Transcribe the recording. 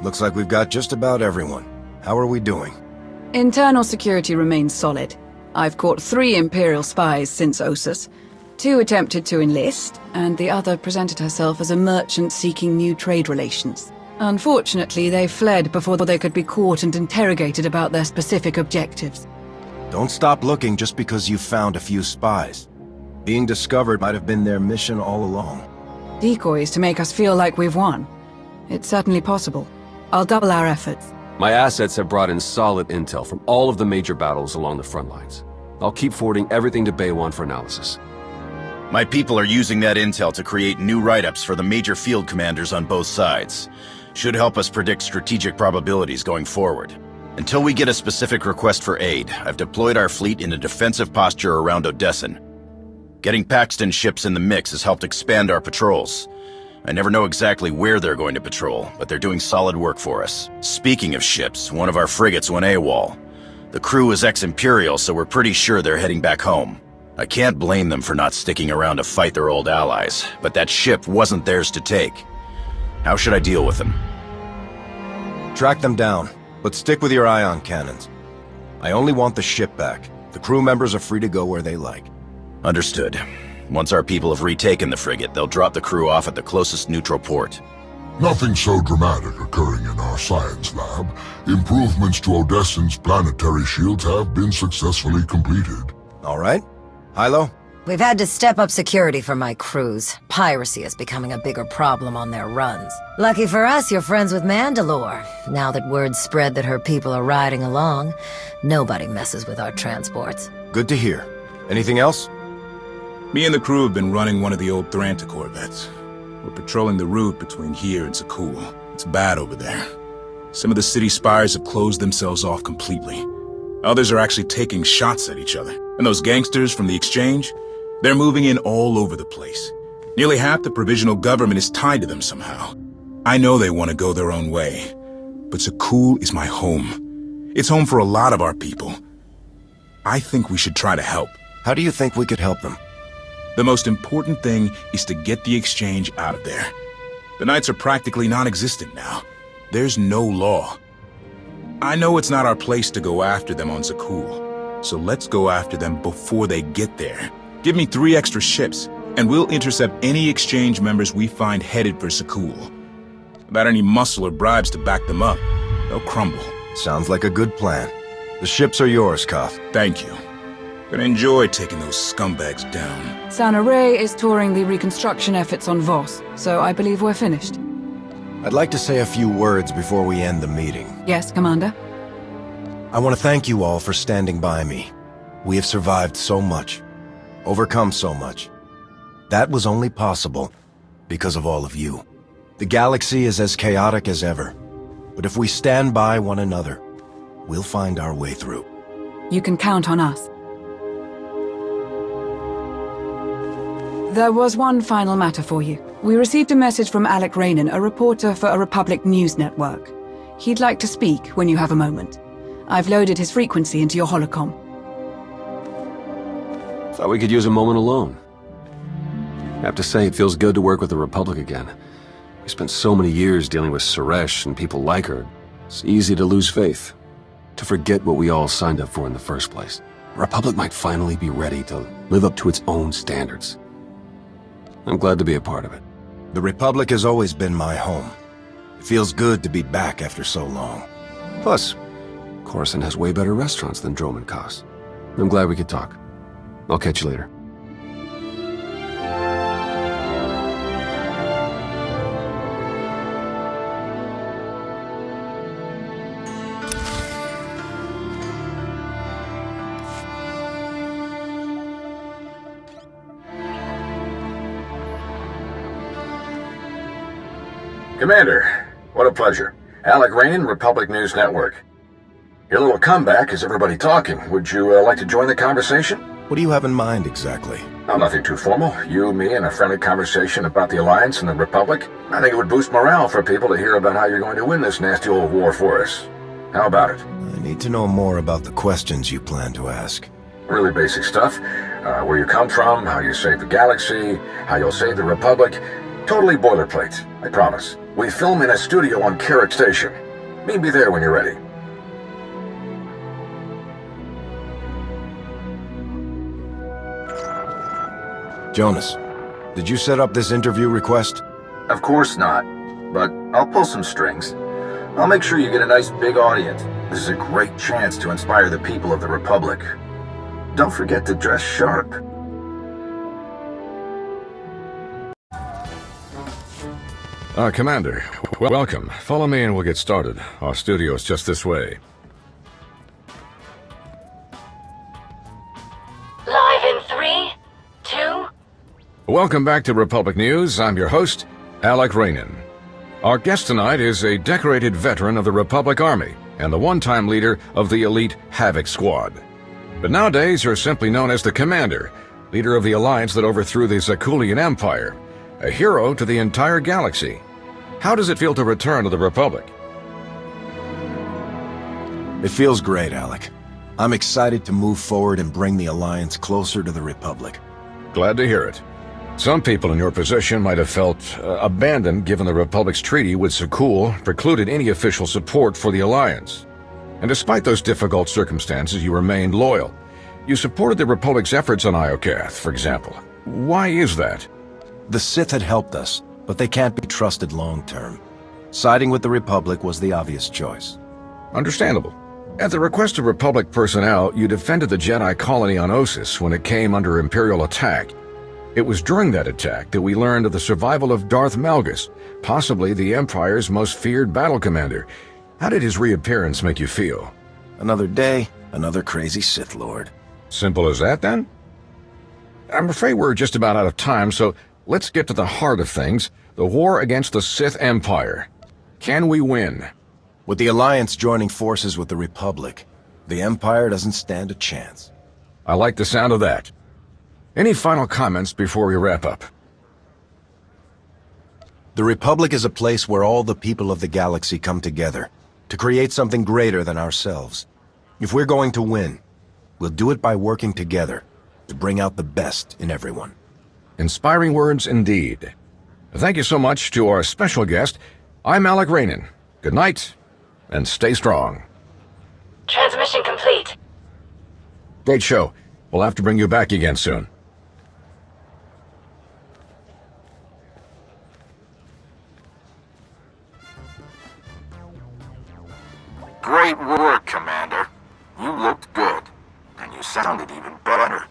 Looks like we've got just about everyone. How are we doing? Internal security remains solid. I've caught 3 Imperial spies since Ossus. 2 attempted to enlist, and the other presented herself as a merchant seeking new trade relations. Unfortunately, they fled before they could be caught and interrogated about their specific objectives. Don't stop looking just because you found a few spies. Being discovered might have been their mission all along. Decoys to make us feel like we've won. It's certainly possible. I'll double our efforts. My assets have brought in solid intel from all of the major battles along the front lines. I'll keep forwarding everything to Baywan for analysis. My people are using that intel to create new write-ups for the major field commanders on both sides. Should help us predict strategic probabilities going forward. Until we get a specific request for aid, I've deployed our fleet in a defensive posture around Odessan. Getting Paxton ships in the mix has helped expand our patrols. I never know exactly where they're going to patrol, but they're doing solid work for us. Speaking of ships, one of our frigates went AWOL. The crew is ex-Imperial, so we're pretty sure they're heading back home. I can't blame them for not sticking around to fight their old allies, but that ship wasn't theirs to take. How should I deal with them? Track them down, but stick with your ion cannons. I only want the ship back. The crew members are free to go where they like. Understood. Once our people have retaken the frigate, they'll drop the crew off at the closest neutral port. Nothing so dramatic occurring in our science lab. Improvements to Odessan's planetary shields have been successfully completed. All right. Hilo? We've had to step up security for my crews. Piracy is becoming a bigger problem on their runs. Lucky for us, you're friends with Mandalore. Now that word's spread that her people are riding along, nobody messes with our transports. Good to hear. Anything else? Me and the crew have been running one of the old Thranta corvettes. We're patrolling the route between here and Sakul. It's bad over there. Some of the city spires have closed themselves off completely. Others are actually taking shots at each other. And those gangsters from the exchange, they're moving in all over the place. Nearly half the provisional government is tied to them somehow. I know they want to go their own way, but Sakul is my home. It's home for a lot of our people. I think we should try to help. How do you think we could help them? The most important thing is to get the exchange out of there. The Knights are practically non-existent now. There's no law. I know it's not our place to go after them on Sakul, so let's go after them before they get there. Give me 3 extra ships, and we'll intercept any exchange members we find headed for Sakul. Without any muscle or bribes to back them up, they'll crumble. Sounds like a good plan. The ships are yours, Koth. Thank you. Gonna enjoy taking those scumbags down. Sana Ray is touring the reconstruction efforts on Voss, so I believe we're finished. I'd like to say a few words before we end the meeting. Yes, Commander? I want to thank you all for standing by me. We have survived so much, overcome so much. That was only possible because of all of you. The galaxy is as chaotic as ever, but if we stand by one another, we'll find our way through. You can count on us. There was one final matter for you. We received a message from Alec Rainan, a reporter for a Republic news network. He'd like to speak when you have a moment. I've loaded his frequency into your holocom. Thought we could use a moment alone. I have to say, it feels good to work with the Republic again. We spent so many years dealing with Suresh and people like her. It's easy to lose faith, to forget what we all signed up for in the first place. The Republic might finally be ready to live up to its own standards. I'm glad to be a part of it. The Republic has always been my home. It feels good to be back after so long. Plus, Coruscant has way better restaurants than Dromund Kaas. I'm glad we could talk. I'll catch you later. Commander, what a pleasure. Alec Rainan, Republic News Network. Your little comeback has everybody talking. Would you like to join the conversation? What do you have in mind exactly? Oh, nothing too formal. You, me, and a friendly conversation about the Alliance and the Republic. I think it would boost morale for people to hear about how you're going to win this nasty old war for us. How about it? I need to know more about the questions you plan to ask. Really basic stuff. Where you come from, how you save the galaxy, how you'll save the Republic. Totally boilerplate, I promise. We film in a studio on Carrick Station. Meet me there when you're ready. Jonas, did you set up this interview request? Of course not, but I'll pull some strings. I'll make sure you get a nice big audience. This is a great chance to inspire the people of the Republic. Don't forget to dress sharp. Commander, welcome. Follow me and we'll get started. Our studio is just this way. Live in 3, 2... Welcome back to Republic News. I'm your host, Alec Raynin. Our guest tonight is a decorated veteran of the Republic Army and the one-time leader of the elite Havoc Squad. But nowadays you're simply known as the Commander, leader of the alliance that overthrew the Zakulian Empire, a hero to the entire galaxy. How does it feel to return to the Republic? It feels great, Alec. I'm excited to move forward and bring the Alliance closer to the Republic. Glad to hear it. Some people in your position might have felt abandoned given the Republic's treaty with Zakul precluded any official support for the Alliance. And despite those difficult circumstances, you remained loyal. You supported the Republic's efforts on Iokath, for example. Why is that? The Sith had helped us, but they can't be trusted long-term. Siding with the Republic was the obvious choice. Understandable. At the request of Republic personnel, you defended the Jedi colony on Ossus when it came under Imperial attack. It was during that attack that we learned of the survival of Darth Malgus, possibly the Empire's most feared battle commander. How did his reappearance make you feel? Another day, another crazy Sith Lord. Simple as that, then? I'm afraid we're just about out of time, so let's get to the heart of things, the war against the Sith Empire. Can we win? With the Alliance joining forces with the Republic, the Empire doesn't stand a chance. I like the sound of that. Any final comments before we wrap up? The Republic is a place where all the people of the galaxy come together to create something greater than ourselves. If we're going to win, we'll do it by working together to bring out the best in everyone. Inspiring words indeed. Thank you so much to our special guest. I'm Alec Raynin. Good night, and stay strong. Transmission complete. Great show. We'll have to bring you back again soon. Great work, Commander. You looked good, and you sounded even better.